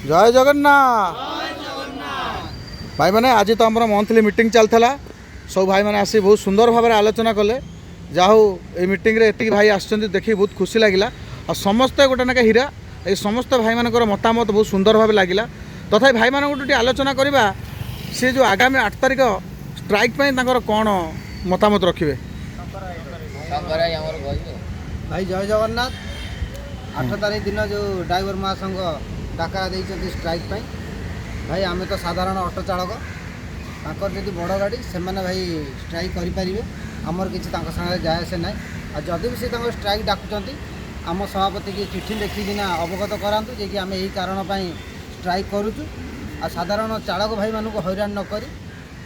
जय जगन्नाथ भाई मैंने आज तो आम मंथली मीटिंग चलता सब भाई मैंने आसी बहुत सुंदर भाव आलोचना कले जाऊ ये मीटिंग रे एति भाई आसछन्ति देखि बहुत खुशी लगिला और समस्त गोटे नाक हीरा ये समस्त भाई मानकर मतामत बहुत सुंदर भाव लगिला तथा भाई मान गोटे आलोचना करवा सी जो आगामी 8 तारिख स्ट्राइक कौन मतामत रखिए भाई जय जगन्नाथ 8 तारिख दिन जो ड्राइवर महासंघ डाकरा देते स्ट्राइक भाई आम तो साधारण ऑटो चालक जी बड़ गाड़ी से भाई स्ट्राइक करें आमर किसी सागे जाए से ना जदि भी सी स्ट्राइक डाकुंट आम सभापति की चिठी लिखिकिना अवगत करातु जे कि आम यही कारण स्ट्राइक करुचु आ साधारण चालक भाई मानक हैरान नक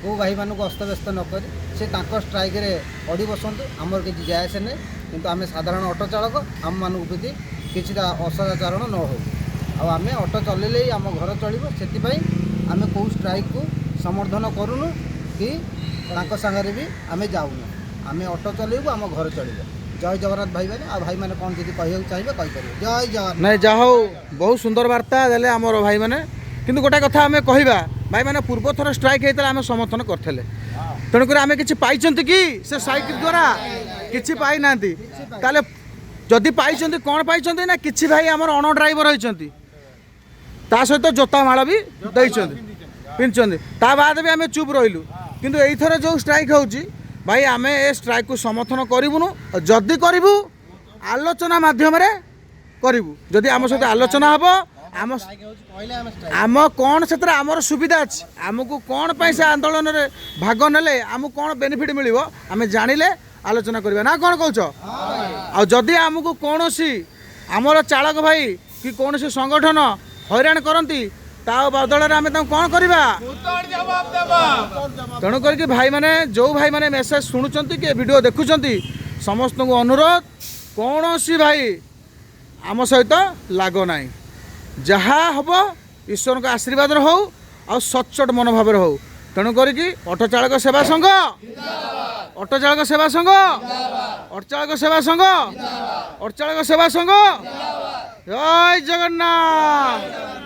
कौ भाई मानक अस्तव्यस्त नक से स्ट्राइक अड़ी बसतु आमर किसी जाए से ना किंतु आम साधारण ऑटो चालक आम मानक प्रति किसी असदाचरण न हो आम ऑटो चलैले आम घर चलो से आम कौ स्ट्राइक को समर्थन करूनु कि सागरे भी आम जाऊनु आम ऑटो चलैबू आम घर चलो जय जगन्नाथ भाई मैंने भाई मैंने कौन जी कह चाहिए कहीपर जय जगन्नाथ नहीं जा हो बहुत सुंदर वार्ता देले आमर भाई मैंने किंतु गोटे कथा आम कहवा भाई मैंने पूर्व थर स्ट्राइक होता आम समर्थन करते तेणुक आम कि कि से स्ट्राइक द्वारा कि पाई ना ताले जदि पाई कौन पाई ना कि भाई आम अण ड्राइवर होती सहित जोता माड़ भी पिंधि ता बाद भी आम चुप रही किंतु एथर जो स्ट्राइक होची भाई आम ए स्ट्राइक को समर्थन करूँ जदि करूँ आलोचना मध्यम करूँ जदि आम सहित आलोचना हम आम कौन से आमर सुविधा अच्छी आमको कौन पाई से आंदोलन में भाग नेले आमको कौन बेनिफिट मिल आम जानिले आलोचना करवा ना कौन कौच आदि आमको कौन सी आमर चालक भाई कि कौन सी संगठन हैरान करती ता बदल आम कौन करवा तेणुक भाई मैंने जो भाई मैंने मेसेज शुणुंट कि वीडियो देखुंट समस्त को अनुरोध कौन सी भाई आम सहित लाग ना जहाँ हम ईश्वर का आशीर्वाद हो आ सचोट मनोभाव हो तेणुक ऑटो चालक सेवा संघ ऑटो चालक सेवा संघ ऑटो चालक सेवा संघ ऑटो चालक सेवा संघ जय जगन्नाथ।